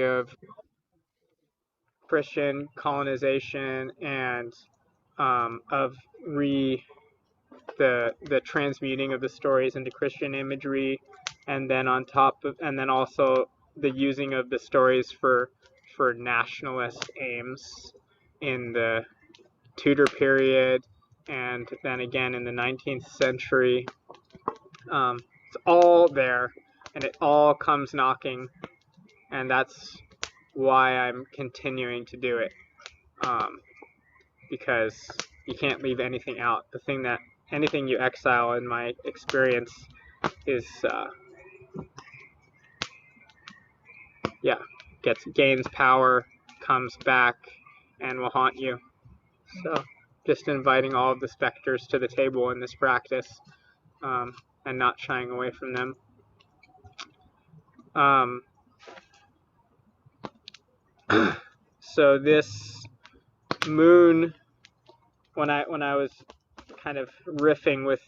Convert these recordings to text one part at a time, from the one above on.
of Christian colonization and of the transmuting of the stories into Christian imagery, and then and then also the using of the stories for nationalist aims in the Tudor period, and then again in the 19th century. It's all there, and it all comes knocking, and that's why I'm continuing to do it, because you can't leave anything out. Anything you exile, in my experience, is gains power, comes back, and will haunt you. So just inviting all of the specters to the table in this practice, and not shying away from them. So this moon, when I was kind of riffing with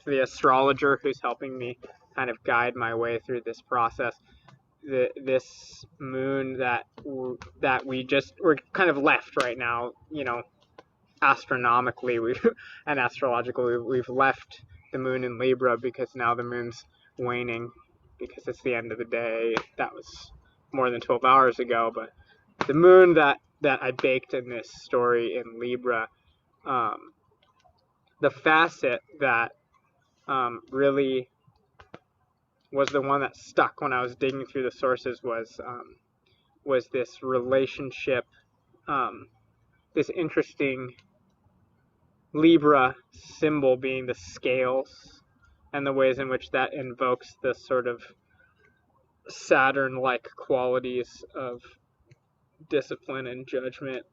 the astrologer who's helping me kind of guide my way through this process, this moon that we're kind of left right now, astronomically and astrologically, we've left the moon in Libra because now the moon's waning because it's the end of the day. That was more than 12 hours ago, but the moon that I baked in this story in Libra, the facet that really was the one that stuck when I was digging through the sources was this relationship, this interesting Libra symbol being the scales, and the ways in which that invokes the sort of Saturn-like qualities of discipline and judgment,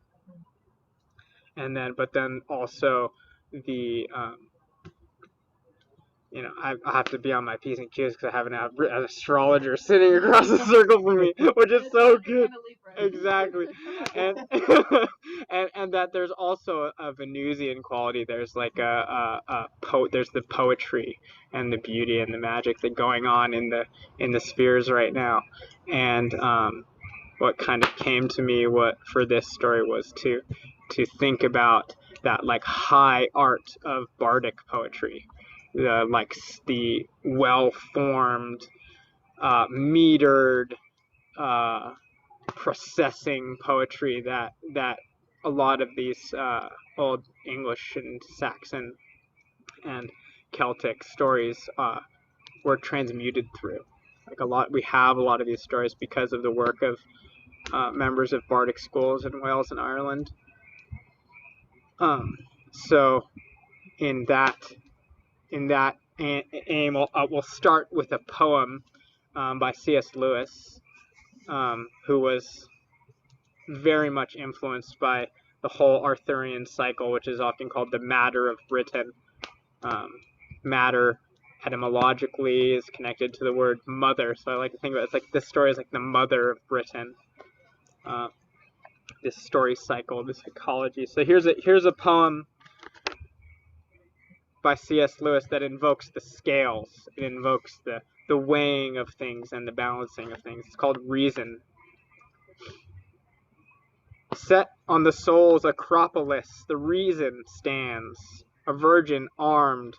but then also the I have to be on my P's and Q's because I have an astrologer sitting across the circle from me, which is so good. Exactly. And and that there's also a Venusian quality. There's like there's the poetry and the beauty and the magic that going on in the spheres right now. And what kind of came to me for this story was to think about that like high art of bardic poetry. The well-formed, metered, processing poetry that a lot of these old English and Saxon and Celtic stories were transmuted through. We have a lot of these stories because of the work of members of bardic schools in Wales and Ireland. So in that aim, we'll start with a poem by C.S. Lewis, who was very much influenced by the whole Arthurian cycle, which is often called the matter of Britain. Matter etymologically is connected to the word mother, so I like to think about it. It's like this story is like the mother of Britain. This story cycle, this ecology. So here's a poem by C.S. Lewis that invokes the scales. It invokes the weighing of things and the balancing of things. It's called Reason. Set on the soul's acropolis, the reason stands, a virgin armed,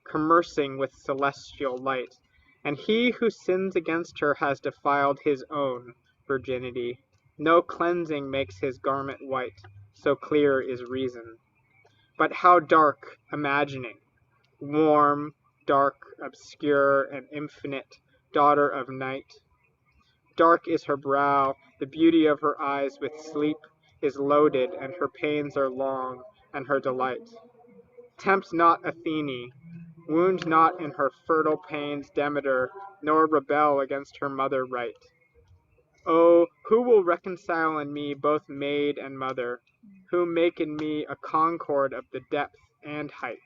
commercing with celestial light, and he who sins against her has defiled his own virginity. No cleansing makes his garment white, so clear is reason. But how dark imagining, warm, dark, obscure, and infinite, daughter of night. Dark is her brow, the beauty of her eyes with sleep is loaded, and her pains are long, and her delight. Tempt not Athene, wound not in her fertile pains Demeter, nor rebel against her mother right. Oh, who will reconcile in me both maid and mother, who make in me a concord of the depth and height,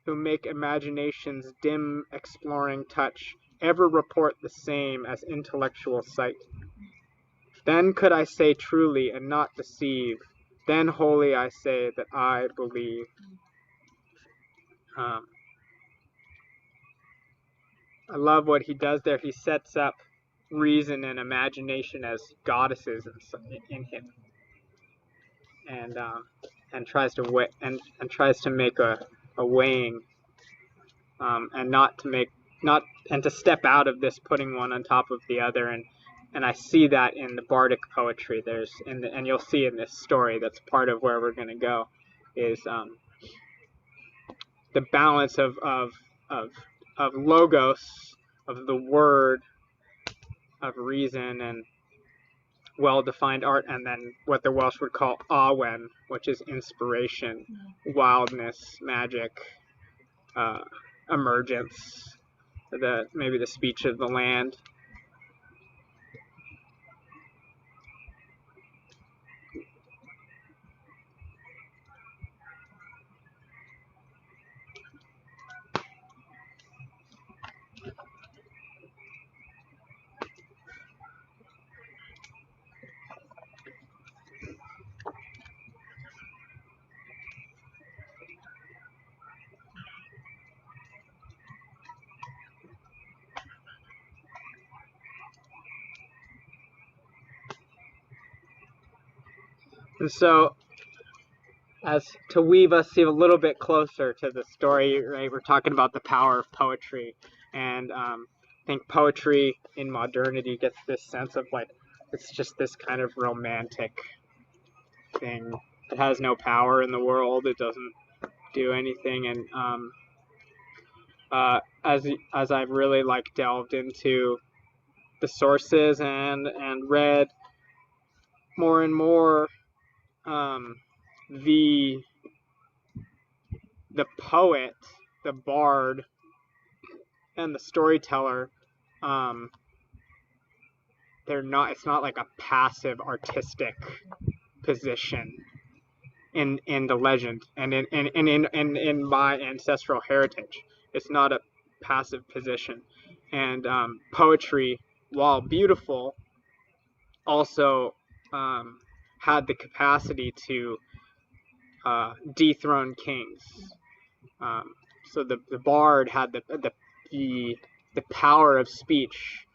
who make imagination's dim exploring touch ever report the same as intellectual sight? Then could I say truly and not deceive, then wholly I say that I believe. I love what he does there. He sets up reason and imagination as goddesses in him, and tries to tries to make a weighing, and to step out of this putting one on top of the other, and I see that in the bardic poetry. And you'll see in this story, that's part of where we're going to go, is the balance of logos, of the word, of reason and well-defined art, and then what the Welsh would call awen, which is inspiration, wildness, magic, emergence, maybe the speech of the land. And so, as to weave us a little bit closer to the story, right? We're talking about the power of poetry, and I think poetry in modernity gets this sense of like it's just this kind of romantic thing. It has no power in the world. It doesn't do anything, and as I've really like delved into the sources and read more and more, the poet, the bard, and the storyteller, it's not like a passive artistic position in the legend and in my ancestral heritage. It's not a passive position. And poetry, while beautiful, also had the capacity to dethrone kings. So the bard had the power of speech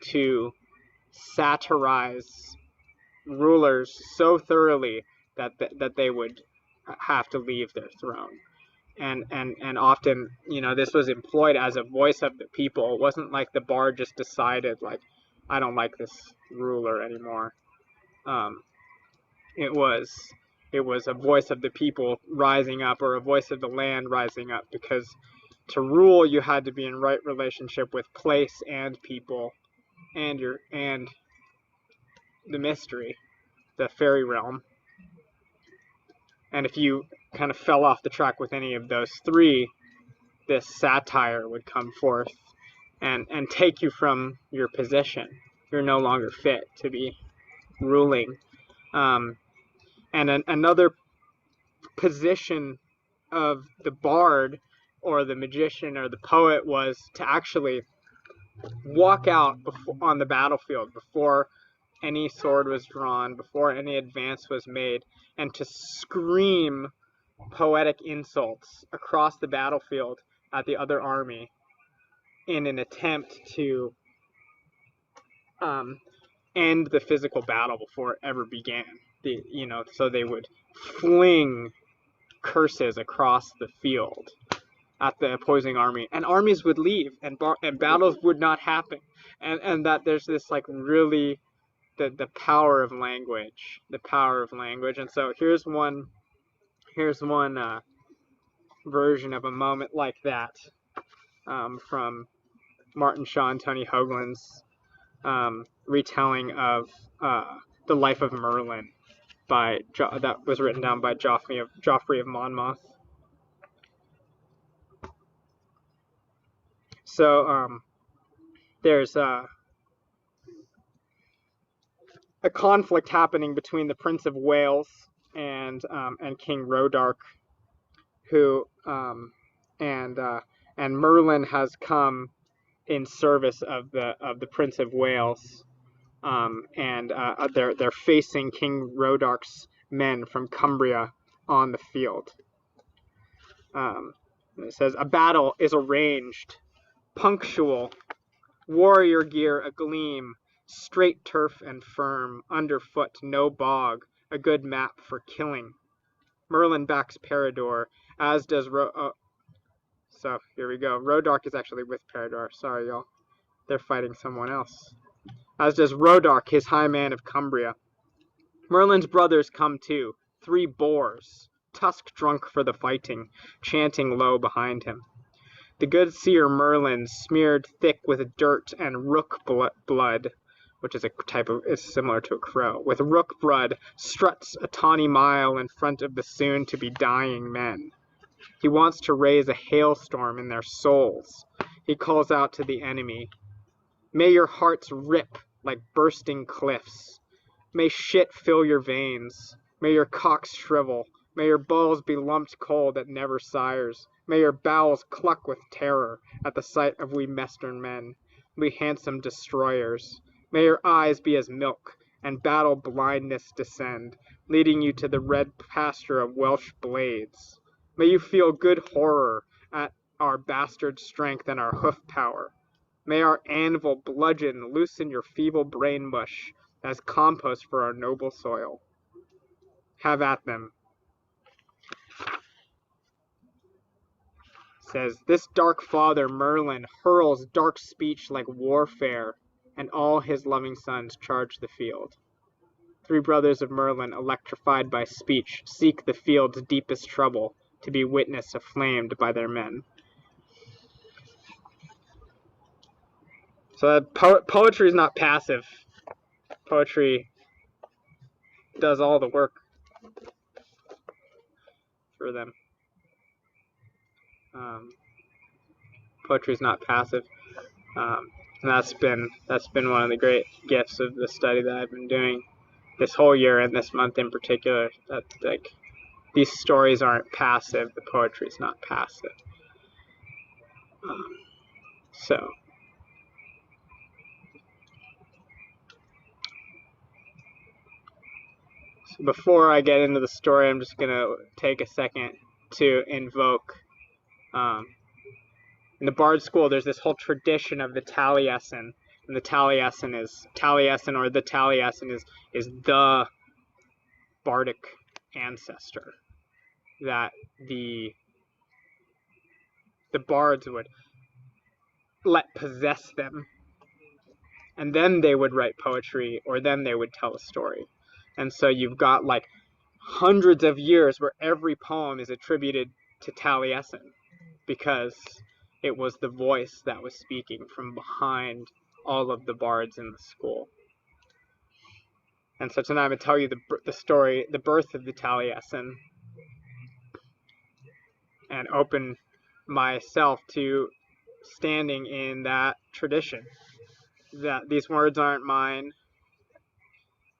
to satirize rulers so thoroughly that they would have to leave their throne. And often, this was employed as a voice of the people. It wasn't like the bard just decided, like, I don't like this ruler anymore. It was a voice of the people rising up, or a voice of the land rising up, because to rule you had to be in right relationship with place and people and the mystery, the fairy realm. And if you kind of fell off the track with any of those three, this satire would come forth and take you from your position. You're no longer fit to be ruling. And another position of the bard or the magician or the poet was to actually walk out on the battlefield before any sword was drawn, before any advance was made, and to scream poetic insults across the battlefield at the other army in an attempt to end the physical battle before it ever began. So they would fling curses across the field at the opposing army, and armies would leave, and battles would not happen, and that there's this like really the power of language, and so here's one version of a moment like that, from Martin Shaw and Tony Hoagland's retelling of the life of Merlin that was written down by Geoffrey of Monmouth. So there's a conflict happening between the Prince of Wales and King Rodark, who and Merlin has come in service of the Prince of Wales, and they're facing King Rodark's men from Cumbria on the field. It says, a battle is arranged, punctual, warrior gear agleam, straight turf and firm, underfoot no bog, a good map for killing. Merlin backs Peridor, as does so here we go. Rodark is actually with Peridor. Sorry, y'all. They're fighting someone else. As does Rodark, his high man of Cumbria. Merlin's brothers come too, 3 boars, tusk drunk for the fighting, chanting low behind him. The good seer Merlin, smeared thick with dirt and rook blood, which is is similar to a crow, with rook blood, struts a tawny mile in front of the soon-to-be dying men. He wants to raise a hailstorm in their souls. He calls out to the enemy, "May your hearts rip like bursting cliffs. May shit fill your veins. May your cocks shrivel. May your balls be lumped coal that never sires. May your bowels cluck with terror at the sight of we Western men, we handsome destroyers. May your eyes be as milk, and battle blindness descend, leading you to the red pasture of Welsh blades. May you feel good horror at our bastard strength and our hoof power. May our anvil bludgeon loosen your feeble brain mush as compost for our noble soil. Have at them." Says, "This dark father, Merlin, hurls dark speech like warfare, and all his loving sons charge the field. 3 brothers of Merlin, electrified by speech, seek the field's deepest trouble, to be witness aflamed by their men." So poetry is not passive. Poetry does all the work for them. Poetry is not passive. And that's been one of the great gifts of the study that I've been doing this whole year and this month in particular. That these stories aren't passive. The poetry is not passive. So before I get into the story, I'm just gonna take a second to invoke. In the Bard School, there's this whole tradition of the Taliesin, and the Taliesin is the bardic ancestor that the bards would let possess them, and then they would write poetry, or then they would tell a story. And so you've got like hundreds of years where every poem is attributed to Taliesin, because it was the voice that was speaking from behind all of the bards in the school. And so tonight I'm going to tell you the story, the birth of the Taliesin, and open myself to standing in that tradition. That these words aren't mine,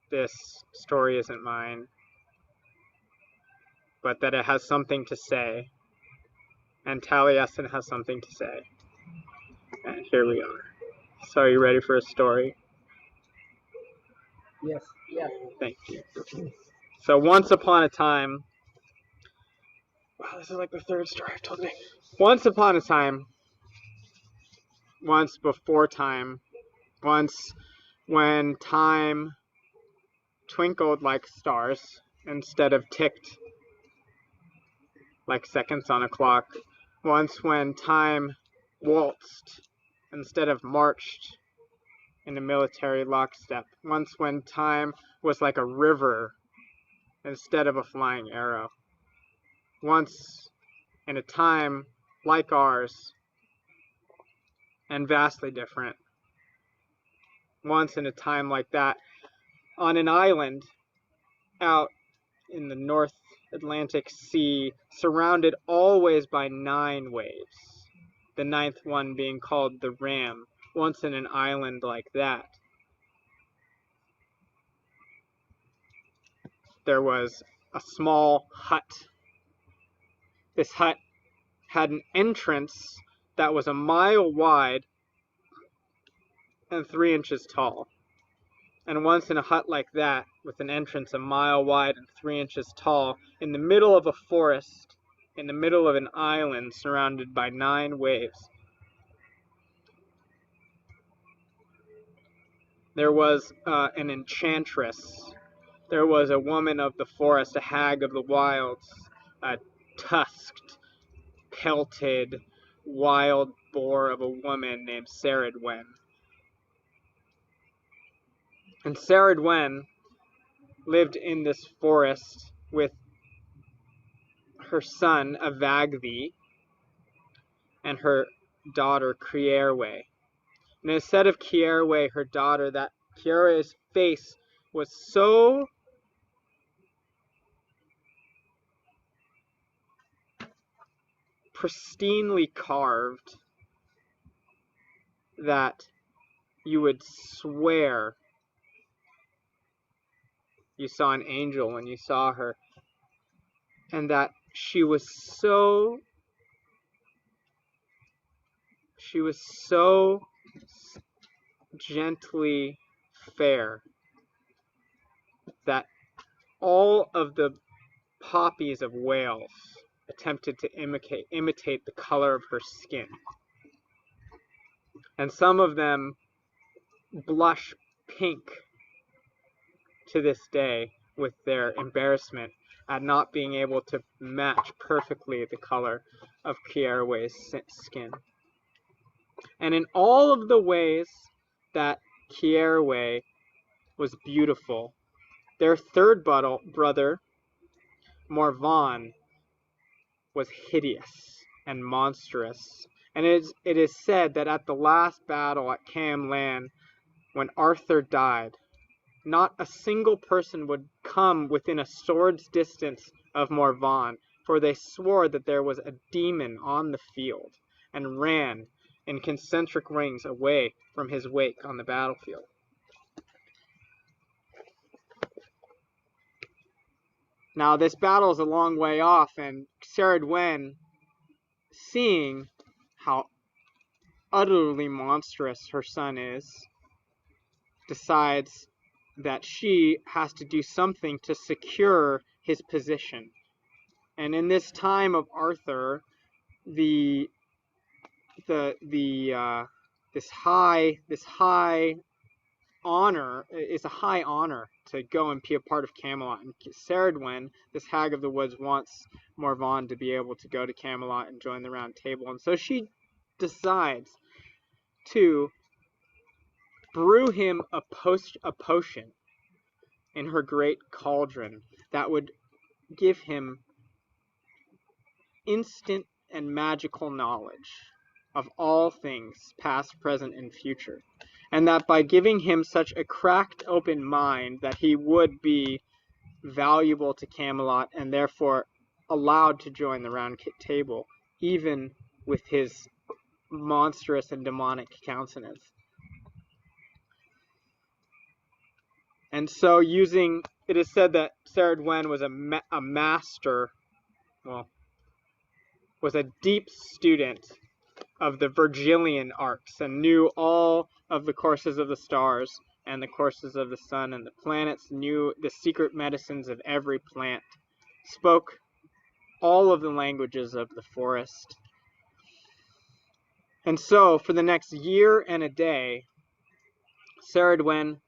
this story isn't mine, but that it has something to say, and Taliesin has something to say. And here we are. So are you ready for a story? Yes. Yes. Thank you. So once upon a time, wow, this is like the 3rd story I've told today. Once upon a time, once before time, once when time twinkled like stars instead of ticked like seconds on a clock, once when time waltzed instead of marched in a military lockstep, once when time was like a river instead of a flying arrow, once in a time like ours and vastly different, once in a time like that, on an island out in the North Atlantic Sea, surrounded always by 9 waves, the 9th one being called the Ram, once in an island like that, there was a small hut. This hut had an entrance that was a mile wide and 3 inches tall. And once in a hut like that, with an entrance a mile wide and 3 inches tall, in the middle of a forest, in the middle of an island surrounded by 9 waves, There was an enchantress. There was a woman of the forest, a hag of the wilds, a tusked, pelted, wild boar of a woman named Ceridwen. And Ceridwen lived in this forest with her son, Avagvi, and her daughter, Cierwe. And instead of Cierwe, her daughter, that Cierwe's face was so pristinely carved that you would swear you saw an angel when you saw her, and that she was so gently fair that all of the poppies of Wales attempted to imitate the color of her skin. And some of them blush pink to this day with their embarrassment at not being able to match perfectly the color of Cierwe's skin. And in all of the ways that Cierwe was beautiful, their third brother, Morvan, was hideous and monstrous. And it is said that at the last battle at Cam Lan, when Arthur died, not a single person would come within a sword's distance of Morvan, for they swore that there was a demon on the field, and ran in concentric rings away from his wake on the battlefield. Now this battle is a long way off, and Ceridwen, seeing how utterly monstrous her son is, decides that she has to do something to secure his position. And in this time of Arthur, this high honor is a high honor to go and be a part of Camelot. And Ceridwen, this hag of the woods, wants Morvan to be able to go to Camelot and join the Round Table, and so she decides to brew him a potion in her great cauldron that would give him instant and magical knowledge of all things, past, present, and future. And that by giving him such a cracked open mind that he would be valuable to Camelot and therefore allowed to join the Round Table, even with his monstrous and demonic countenance. And so it is said that Ceridwen was a master, was a deep student of the Virgilian arts and knew all of the courses of the stars and the courses of the sun and the planets, knew the secret medicines of every plant, spoke all of the languages of the forest. And so for the next year and a day, Ceridwen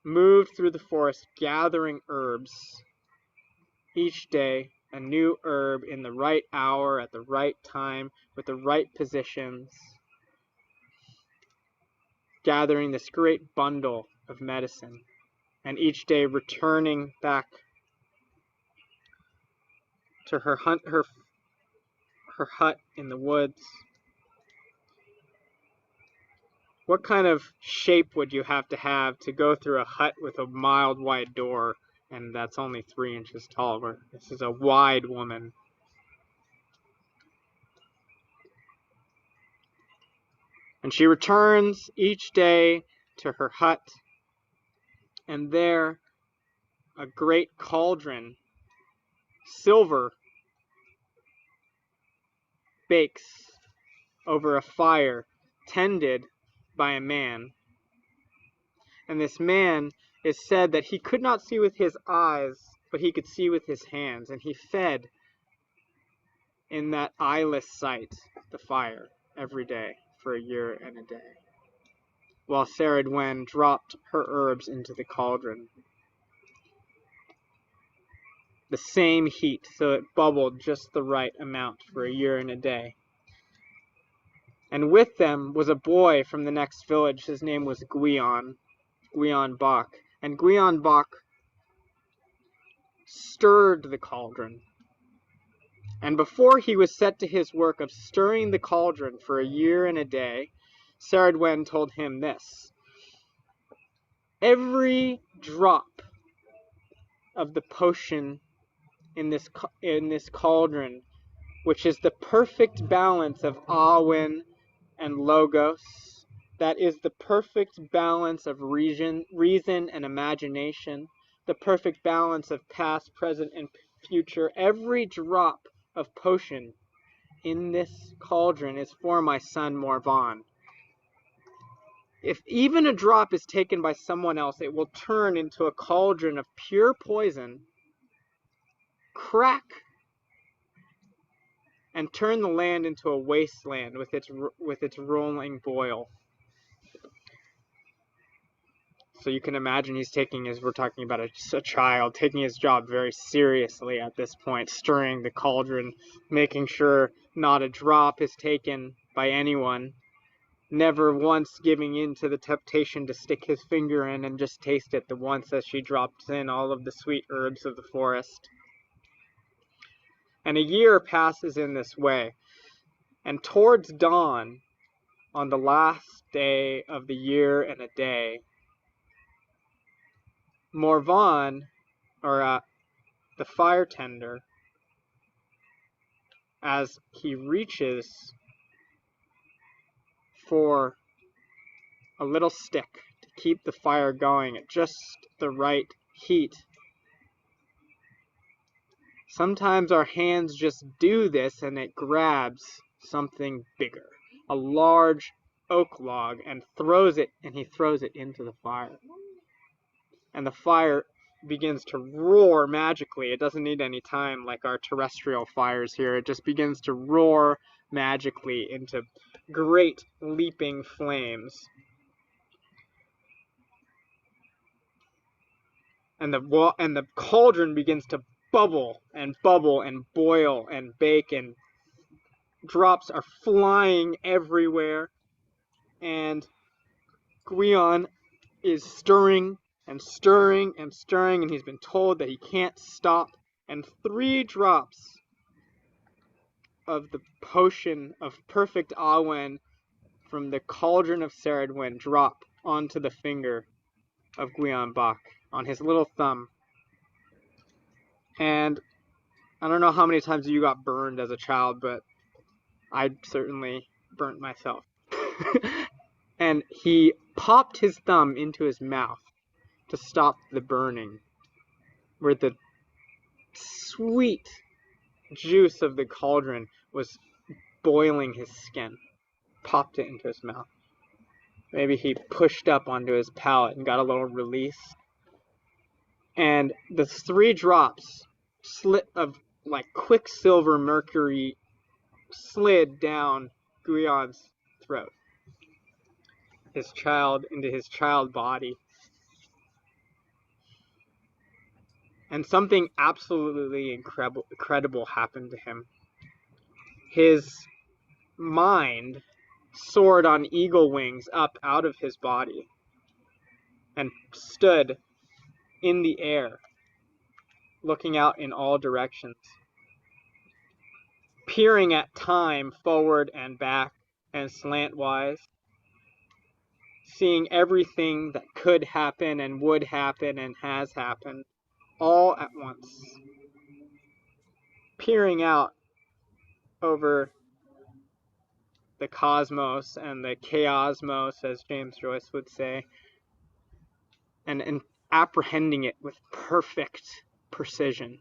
moved through the forest gathering herbs. Each day, a new herb in the right hour, at the right time, with the right positions, gathering this great bundle of medicine, and each day returning back to her hut in the woods. What kind of shape would you have to go through a hut with a mild wide door, and that's only 3 inches tall? This is a wide woman. And she returns each day to her hut, and there a great cauldron, silver, bakes over a fire tended by a man. And this man, is said that he could not see with his eyes, but he could see with his hands, and he fed in that eyeless sight the fire every day for a year and a day. while Ceridwen dropped her herbs into the cauldron. The same heat, so it bubbled just the right amount for a year and a day. And with them was a boy from the next village. His name was Gwilym Bach. And Gwilym Bach stirred the cauldron. And before he was set to his work of stirring the cauldron for a year and a day, Ceridwen told him this: every drop of the potion in this cauldron, which is the perfect balance of Awen and Logos, that is the perfect balance of reason and imagination, the perfect balance of past, present, and future. Every drop of potion in this cauldron is for my son Morvan. If even a drop is taken by someone else, it will turn into a cauldron of pure poison, crack, and turn the land into a wasteland with its rolling boil. So you can imagine he's taking we're talking about a child, taking his job very seriously at this point, stirring the cauldron, making sure not a drop is taken by anyone, never once giving in to the temptation to stick his finger in and just taste it the once as she drops in all of the sweet herbs of the forest. And a year passes in this way, and towards dawn, on the last day of the year and a day, Morvan, or the fire tender, as he reaches for a little stick to keep the fire going at just the right heat. Sometimes our hands just do this and it grabs something bigger, a large oak log, and he throws it into the fire. And the fire begins to roar magically. It doesn't need any time like our terrestrial fires here. It just begins to roar magically into great leaping flames. And the cauldron begins to bubble and boil and bake, and drops are flying everywhere. And Gwilym is stirring and stirring and stirring, and he's been told that he can't stop. And 3 drops of the potion of perfect Awen from the cauldron of Ceridwen drop onto the finger of Gwilym Bach, on his little thumb. And I don't know how many times you got burned as a child, but I certainly burnt myself. And he popped his thumb into his mouth to stop the burning, where the sweet juice of the cauldron was boiling his skin. Popped it into his mouth. Maybe he pushed up onto his palate and got a little release. And the 3 drops of like quicksilver mercury slid down Gwilym's throat, into his child body. And something absolutely incredible happened to him. His mind soared on eagle wings up out of his body and stood in the air, looking out in all directions, peering at time forward and back and slantwise, seeing everything that could happen and would happen and has happened all at once, peering out over the cosmos and the chaosmos, as James Joyce would say, and apprehending it with perfect precision.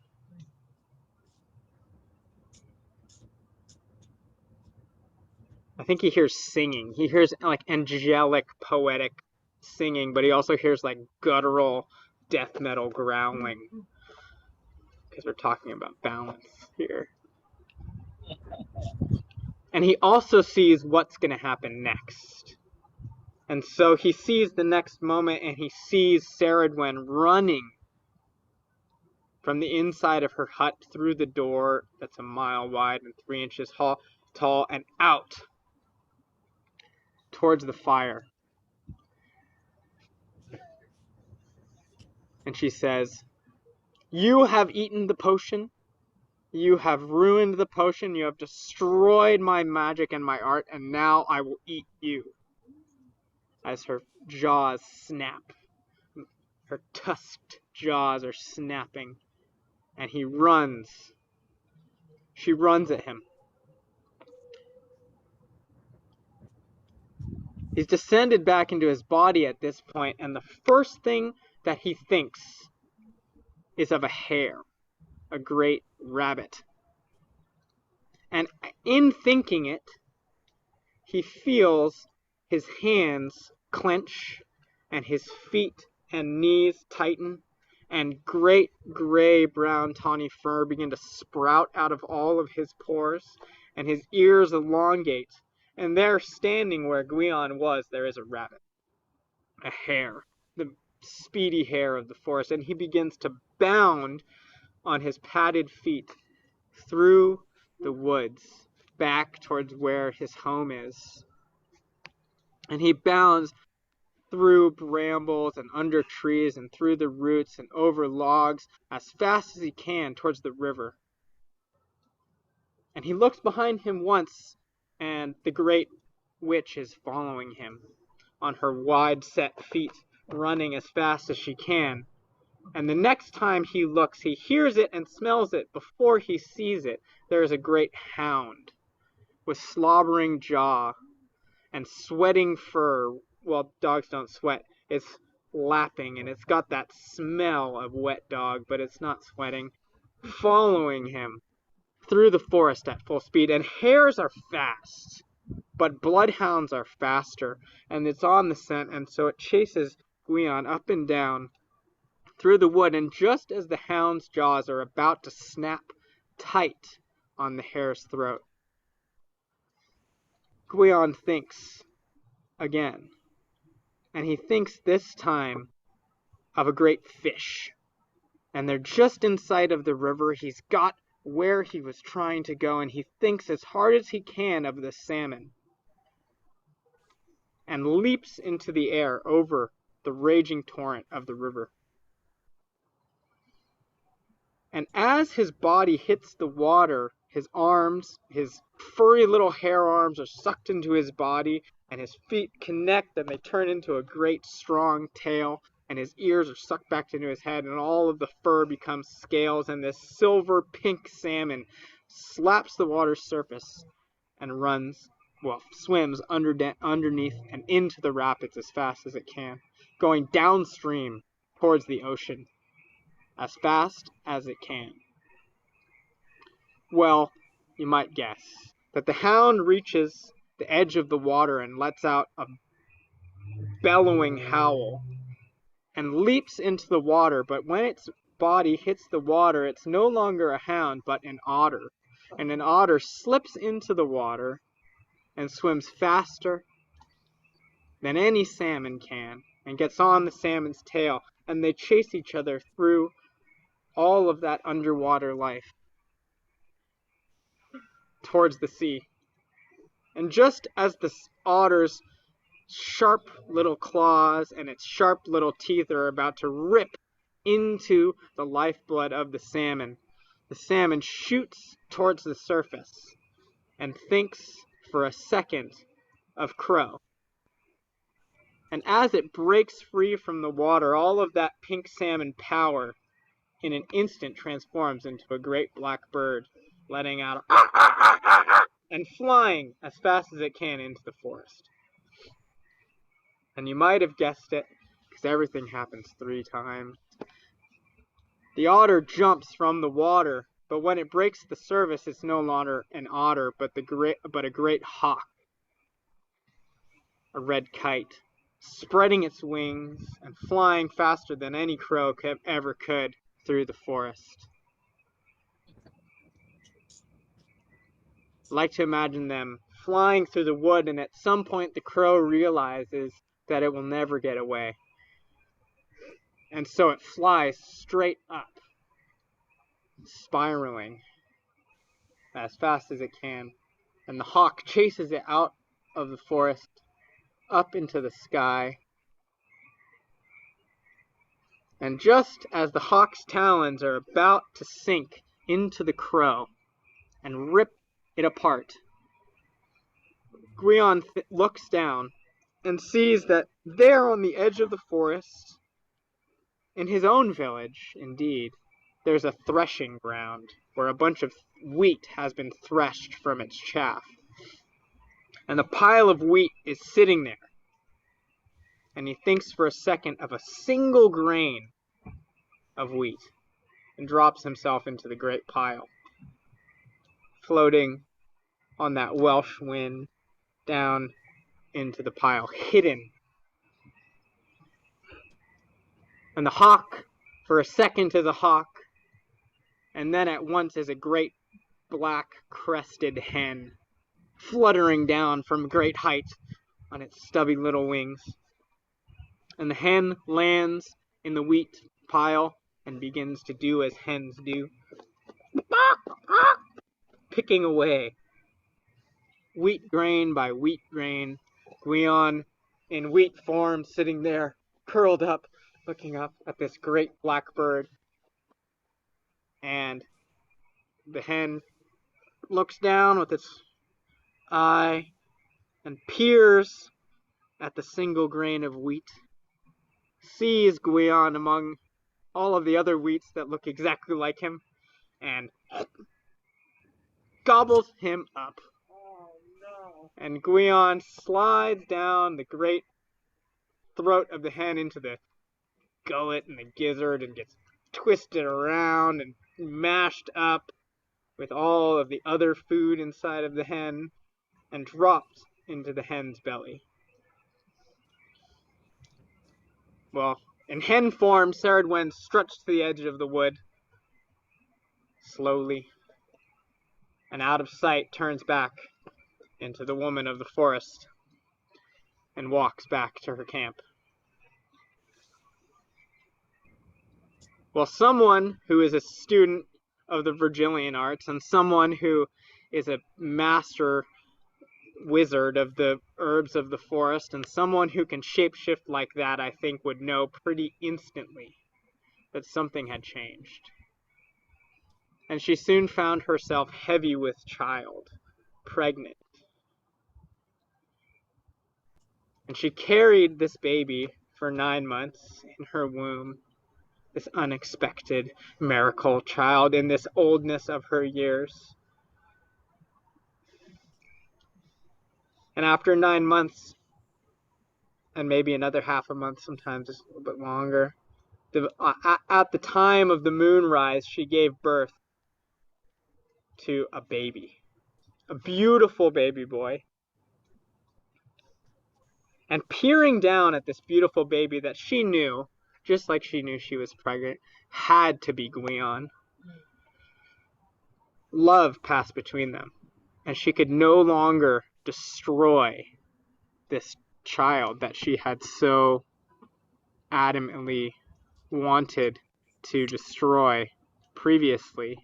I think he hears singing. He hears like angelic, poetic singing, but he also hears like guttural death metal growling, because we're talking about balance here. And he also sees what's going to happen next. And so he sees the next moment, and he sees Ceridwen running from the inside of her hut through the door that's a mile wide and 3 inches tall and out towards the fire. And she says, "You have eaten the potion. You have ruined the potion. You have destroyed my magic and my art, and now I will eat you." As her jaws snap, her tusked jaws are snapping, and he runs. She runs at him. He's descended back into his body at this point, and the first thing that he thinks is of a hare, a great rabbit. And in thinking it, he feels his hands clench and his feet and knees tighten, and great gray-brown tawny fur begin to sprout out of all of his pores, and his ears elongate. And there, standing where Gwilym was, there is a rabbit, a hare, the speedy hare of the forest, and he begins to bound on his padded feet through the woods back towards where his home is. And he bounds through brambles and under trees and through the roots and over logs as fast as he can towards the river. And he looks behind him once, and the great witch is following him on her wide-set feet, running as fast as she can. And the next time he looks, he hears it and smells it before he sees it. There is a great hound with slobbering jaw and sweating fur. Well, dogs don't sweat. It's lapping, and it's got that smell of wet dog, but it's not sweating, following him through the forest at full speed. And hares are fast, but bloodhounds are faster, and it's on the scent, and so it chases Gwilym up and down through the wood. And just as the hound's jaws are about to snap tight on the hare's throat, Gwilym thinks again, and he thinks this time of a great fish. And they're just in sight of the river. He's got where he was trying to go, and he thinks as hard as he can of the salmon, and leaps into the air over the raging torrent of the river. And as his body hits the water, his arms, his furry little hare arms, are sucked into his body, and his feet connect, and they turn into a great strong tail, and his ears are sucked back into his head, and all of the fur becomes scales, and this silver pink salmon slaps the water's surface and swims underneath and into the rapids as fast as it can, going downstream towards the ocean as fast as it can. Well, you might guess that the hound reaches the edge of the water and lets out a bellowing howl and leaps into the water, but when its body hits the water, it's no longer a hound, but an otter. And an otter slips into the water and swims faster than any salmon can, and gets on the salmon's tail, and they chase each other through all of that underwater life towards the sea. And just as the otter's sharp little claws and its sharp little teeth are about to rip into the lifeblood of the salmon shoots towards the surface and thinks for a second of Crow. And as it breaks free from the water, all of that pink salmon power in an instant transforms into a great black bird, letting out and flying as fast as it can into the forest. And you might have guessed it, because everything happens 3 times. The otter jumps from the water, but when it breaks the surface, it's no longer an otter, but a great hawk, a red kite, spreading its wings and flying faster than any crow ever could through the forest. I like to imagine them flying through the wood, and at some point the crow realizes that it will never get away. And so it flies straight up, spiraling as fast as it can. And the hawk chases it out of the forest, up into the sky. And just as the hawk's talons are about to sink into the crow and rip it apart, Gwilym looks down and sees that there on the edge of the forest, in his own village, indeed, there's a threshing ground where a bunch of wheat has been threshed from its chaff. And the pile of wheat is sitting there. And he thinks for a second of a single grain of wheat and drops himself into the great pile, floating on that Welsh wind down into the pile, hidden. And the hawk, for a second, is a hawk, and then at once is a great black crested hen, fluttering down from great height on its stubby little wings. And the hen lands in the wheat pile and begins to do as hens do, picking away wheat grain by wheat grain. Gwilym, in wheat form, sitting there, curled up, looking up at this great black bird. And the hen looks down with its eye and peers at the single grain of wheat, sees Gwilym among all of the other wheats that look exactly like him, and gobbles him up. Oh, no. And Gwilym slides down the great throat of the hen into the gullet and the gizzard and gets twisted around and mashed up with all of the other food inside of the hen and dropped into the hen's belly. Well, in hen form, Ceridwen stretched to the edge of the wood, slowly, and out of sight turns back into the woman of the forest and walks back to her camp. Well, someone who is a student of the Virgilian arts and someone who is a master wizard of the herbs of the forest and someone who can shapeshift like that, I think, would know pretty instantly that something had changed. And she soon found herself heavy with child, pregnant. And she carried this baby for 9 months in her womb, this unexpected miracle child in this oldness of her years. And after 9 months, and maybe another half a month, sometimes just a little bit longer, at the time of the moonrise, she gave birth to a baby, a beautiful baby boy. And peering down at this beautiful baby that she knew, just like she knew she was pregnant, had to be Gwilym, love passed between them, and she could no longer destroy this child that she had so adamantly wanted to destroy previously.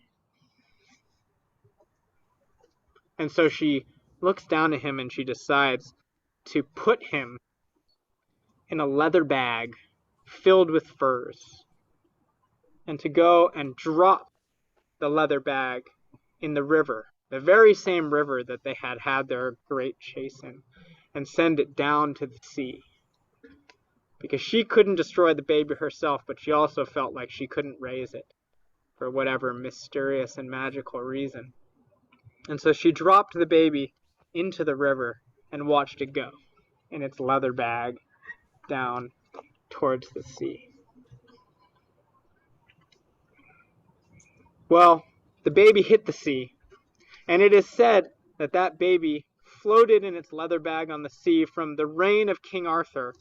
And so she looks down at him and she decides to put him in a leather bag filled with furs and to go and drop the leather bag in the river, the very same river that they had had their great chase in, and send it down to the sea. Because she couldn't destroy the baby herself, but she also felt like she couldn't raise it for whatever mysterious and magical reason. And so she dropped the baby into the river and watched it go in its leather bag down towards the sea. Well, the baby hit the sea, and it is said that that baby floated in its leather bag on the sea from the reign of King Arthur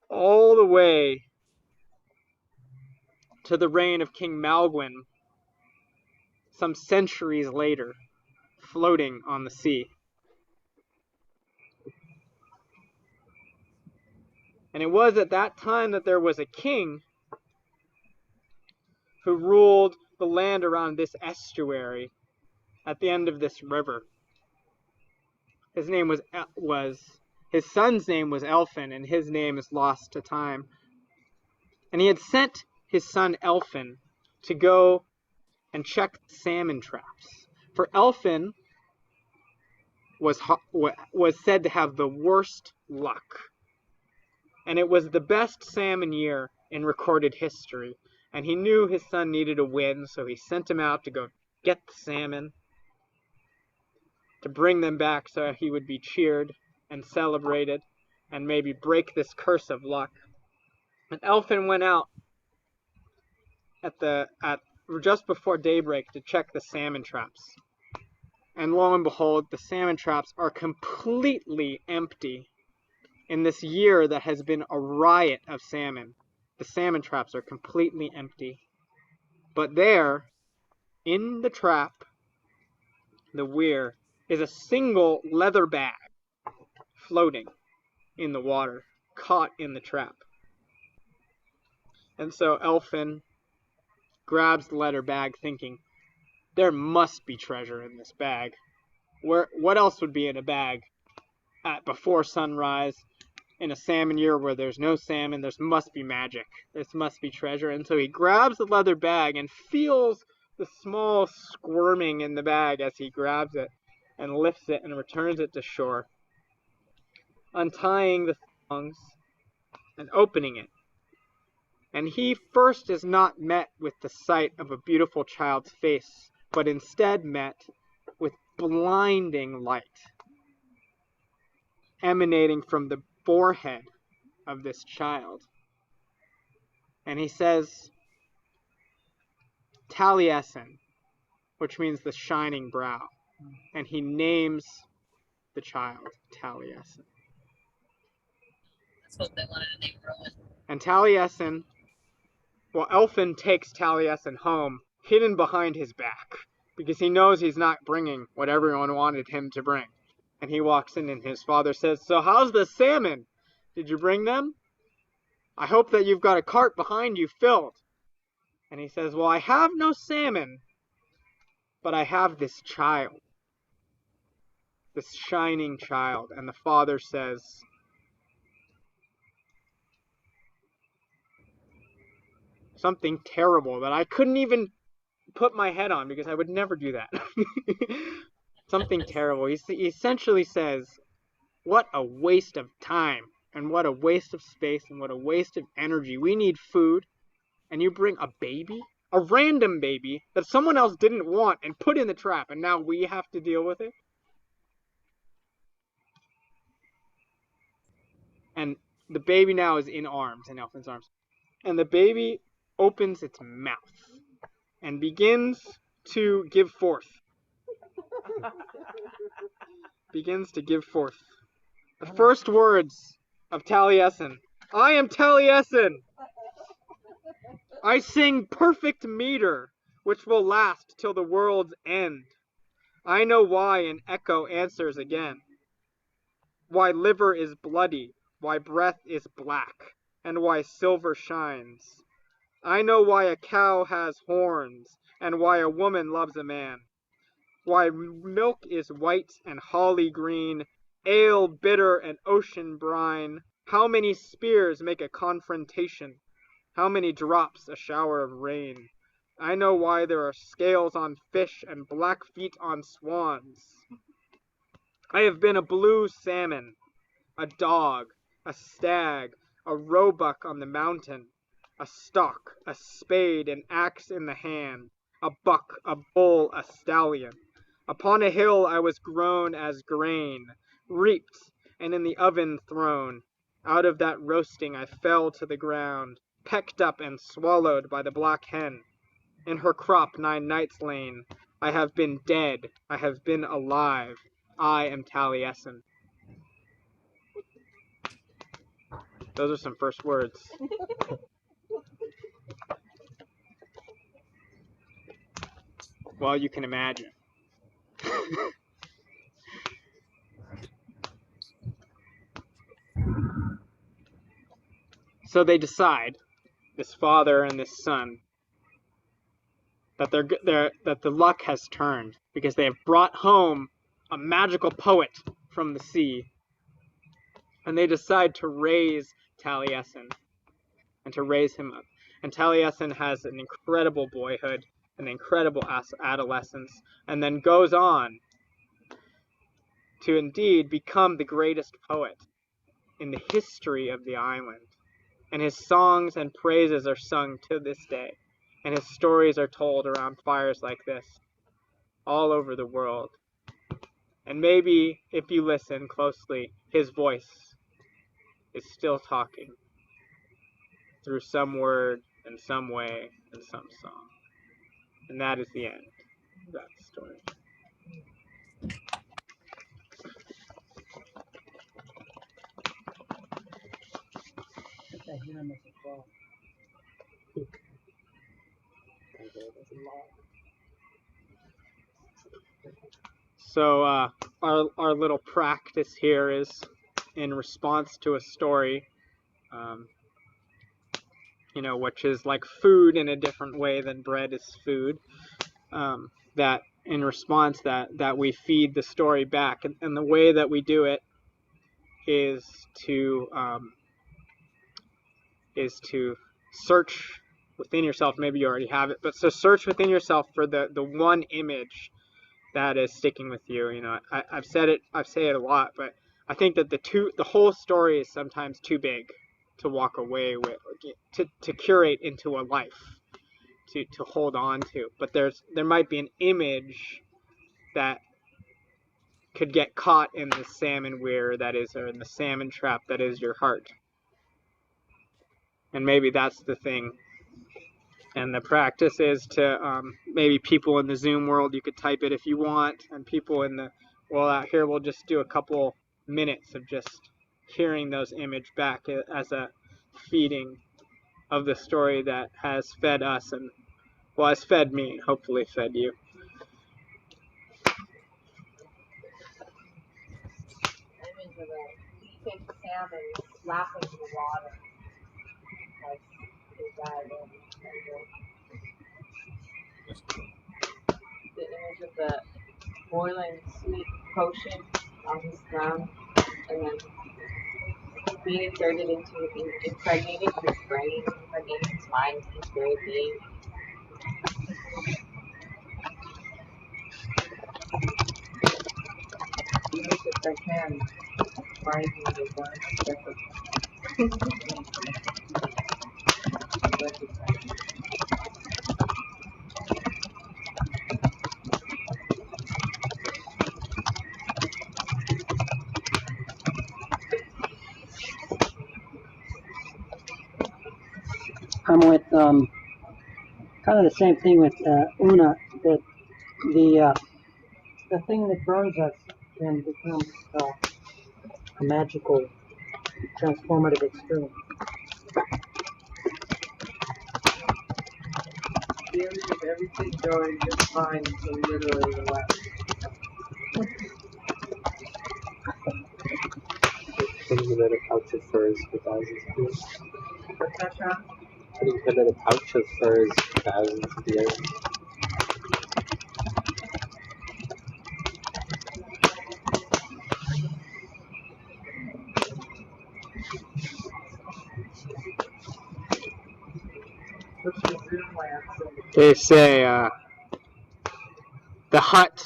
all the way to the reign of King Malgwyn some centuries later, floating on the sea. And it was at that time that there was a king who ruled the land around this estuary at the end of this river. His name his son's name was Elphin, and his name is lost to time. And he had sent his son Elphin to go and check salmon traps. For Elphin was said to have the worst luck. And it was the best salmon year in recorded history. And he knew his son needed a win, so he sent him out to go get the salmon, to bring them back so he would be cheered and celebrated and maybe break this curse of luck. And Elphin went out at just before daybreak to check the salmon traps. And lo and behold, the salmon traps are completely empty. In this year that has been a riot of salmon, the salmon traps are completely empty. But there, in the trap, the weir, is a single leather bag floating in the water, caught in the trap. And so Elphin grabs the leather bag thinking, there must be treasure in this bag. What else would be in a bag before sunrise in a salmon year where there's no salmon? There must be magic. This must be treasure. And so he grabs the leather bag and feels the small squirming in the bag as he grabs it and lifts it and returns it to shore, untying the thongs and opening it. And he first is not met with the sight of a beautiful child's face, but instead met with blinding light emanating from the forehead of this child. And he says, Taliesin, which means the shining brow. And he names the child Taliesin. That's what they wanted to name Rowan. And Taliesin, Elphin takes Taliesin home, hidden behind his back, because he knows he's not bringing what everyone wanted him to bring. And he walks in and his father says, so how's the salmon? Did you bring them? I hope that you've got a cart behind you filled. And he says, well, I have no salmon, but I have this child, this shining child. And the father says, something terrible that I couldn't even put my head on because I would never do that. Something terrible. He essentially says, what a waste of time and what a waste of space and what a waste of energy. We need food, and you bring a baby, a random baby that someone else didn't want and put in the trap, and now we have to deal with it. And the baby now is in Elphin's arms. And the baby opens its mouth and begins to give forth. The first words of Taliesin. I am Taliesin. I sing perfect meter, which will last till the world's end. I know why an echo answers again. Why liver is bloody, why breath is black, and why silver shines. I know why a cow has horns, and why a woman loves a man. Why milk is white and holly green, ale bitter and ocean brine. How many spears make a confrontation? How many drops a shower of rain? I know why there are scales on fish and black feet on swans. I have been a blue salmon, a dog, a stag, a roebuck on the mountain, a stock, a spade, an axe in the hand, a buck, a bull, a stallion. Upon a hill I was grown as grain, reaped, and in the oven thrown. Out of that roasting I fell to the ground, pecked up and swallowed by the black hen. In her crop 9 nights lain. I have been dead, I have been alive. I am Taliesin. Those are some first words. Well, you can imagine. So they decide, this father and this son, that that the luck has turned because they have brought home a magical poet from the sea, and they decide to raise Taliesin and to raise him up. And Taliesin has an incredible boyhood, an incredible adolescence, and then goes on to indeed become the greatest poet in the history of the island. And his songs and praises are sung to this day, and his stories are told around fires like this all over the world. And maybe if you listen closely, his voice is still talking through some word and some way and some song. And that is the end of that story. So our little practice here is in response to a story, which is like food in a different way than bread is food. That in response that we feed the story back, and the way that we do it is to search within yourself. Maybe you already have it, but so search within yourself for the one image that is sticking with you. I've said it a lot, but I think that the whole story is sometimes too big to walk away with, to curate into a life, to hold on to. But there might be an image that could get caught in the salmon weir that is, or in the salmon trap that is your heart. And maybe that's the thing. And the practice is to maybe people in the Zoom world, you could type it if you want, and people in out here, we'll just do a couple minutes of just hearing those images back as a feeding of the story that has fed us and, has fed me, hopefully fed you. Image of a leaping salmon lapping the water as they dive in. The image of the boiling sweet potion on his ground, and then being inserted into impregnating his brain, impregnating his mind, his very being. Even if I can, find me the one separate. I'm with kind of the same thing with Una, that the thing that burns us can become a magical, transformative experience. Feels with everything going just fine until literally the left. Putting him in a pouch of furs for thousands of years. What's that, Sean? Putting him in a pouch of furs for thousands of years. What's the Zoom lamp? They say the hut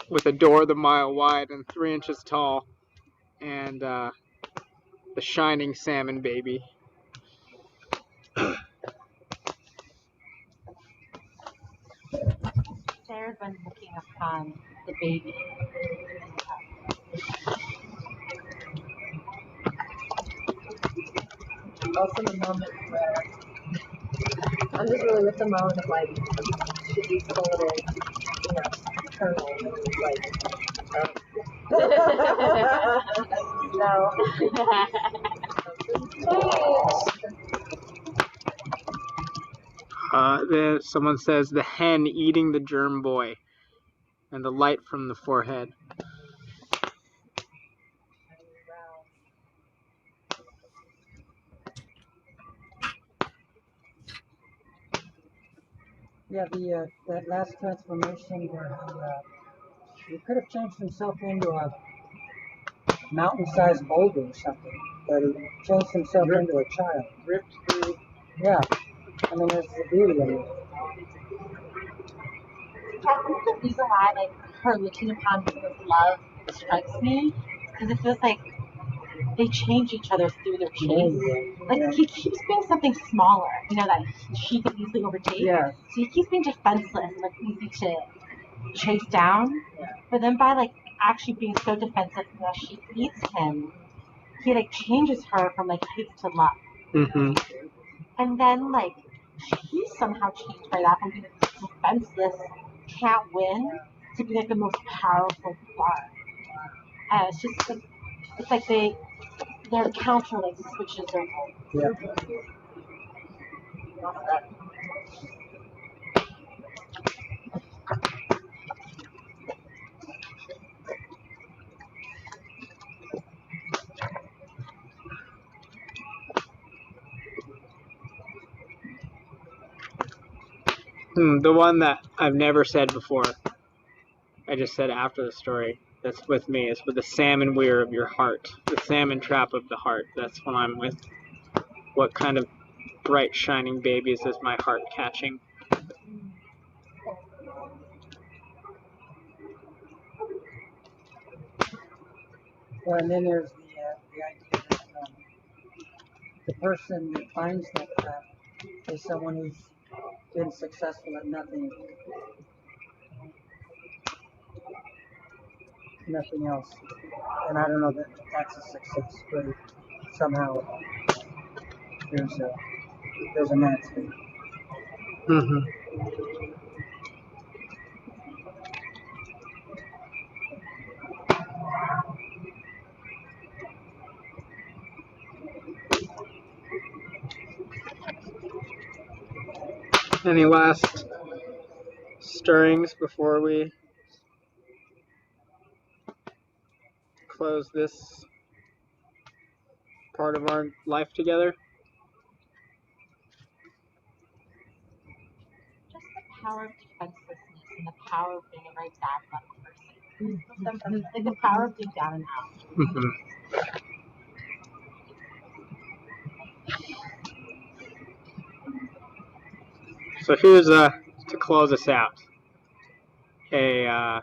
with a door the mile wide and 3 inches tall, and the shining salmon baby. Sarah's been looking upon the baby. Also the moment where I'm just really with the moment of like she eats the little, kernel and it's like, Someone says the hen eating the germ boy, and the light from the forehead. Yeah, that last transformation where he could have changed himself into a mountain-sized boulder or something, but he changed himself into a child. Ripped through. Yeah, I mean, there's the beauty of it. I think the reason why like her looking upon him with love strikes me because it feels like they change each other through their chase. Like Yeah. he keeps being something smaller, that she could easily overtake. Yeah. So he keeps being defenseless, like easy to chase down. But then by like actually being so defensive that she eats him, he like changes her from like hate to love. Mm-hmm. And then like he's somehow changed by that from being defenseless, can't win, to be like the most powerful part. And it's just like it's like their counter like switches over. Yeah. The one that I've never said before, I just said after the story, that's with me, is with the salmon weir of your heart, the salmon trap of the heart. That's when I'm with. What kind of bright shining babies is my heart catching? Well, and then there's the idea that the person that finds that trap is someone who's been successful at nothing else. And I don't know that that's a success, but somehow there's a match there. Mm-hmm. Any last stirrings before we close this part of our life together? Just the power of defenselessness and the power of being a very bad luck person. Like the power of being down and out. Mm-hmm. So here's to close us out, a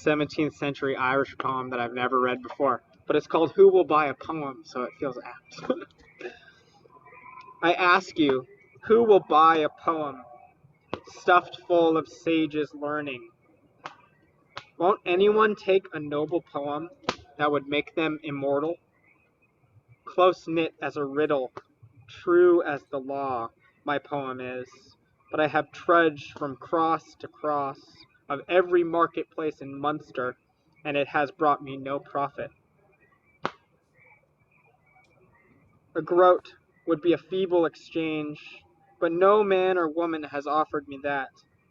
17th century Irish poem that I've never read before, but it's called "Who Will Buy a Poem?" so it feels apt. I ask you, who will buy a poem stuffed full of sages' learning? Won't anyone take a noble poem that would make them immortal? Close-knit as a riddle, true as the law, my poem is, but I have trudged from cross to cross of every marketplace in Munster, and it has brought me no profit. A groat would be a feeble exchange, but no man or woman has offered me that.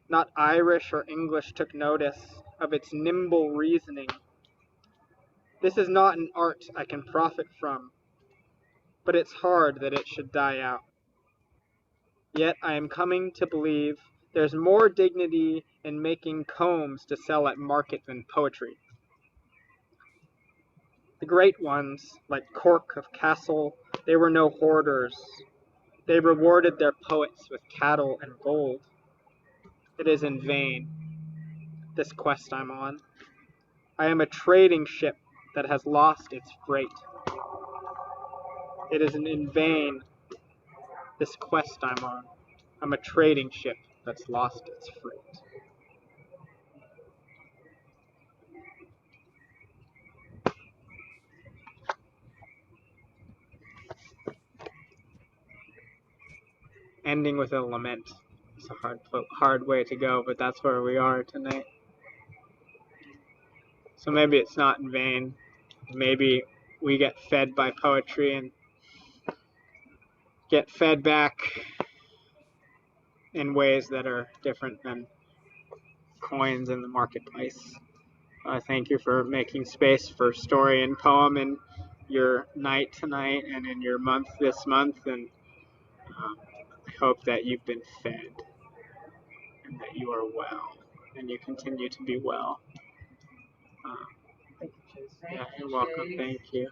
Not Irish or English took notice of its nimble reasoning. This is not an art I can profit from, but it's hard that it should die out. Yet I am coming to believe there's more dignity in making combs to sell at market than poetry. The great ones, like Cork of Castle, they were no hoarders. They rewarded their poets with cattle and gold. It is in vain, this quest I'm on. I am a trading ship that has lost its freight. It is in vain, this quest I'm on. I'm a trading ship that's lost its freight. Ending with a lament. It's a hard way to go, but that's where we are tonight. So maybe it's not in vain. Maybe we get fed by poetry and get fed back in ways that are different than coins in the marketplace. I thank you for making space for story and poem in your night tonight and in your month this month, and I hope that you've been fed. that you are well and you continue to be well. Thank you, Chase. Yeah, you're welcome. Thank you.